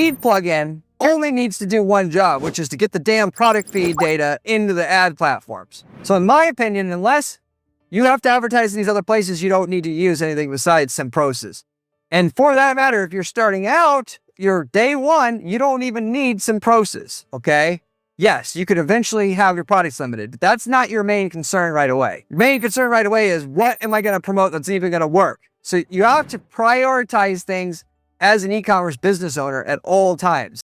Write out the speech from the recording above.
feed plugin only needs to do one job, which is to get the damn product feed data into the ad platforms. So in my opinion, unless you have to advertise in these other places, you don't need to use anything besides Simprosys. And for that matter, if you're starting out, your day one, you don't even need Simprosys, okay? Yes, you could eventually have your products limited, but that's not your main concern right away. Your main concern right away is, what am I going to promote that's even going to work? So you have to prioritize things as an e-commerce business owner at all times.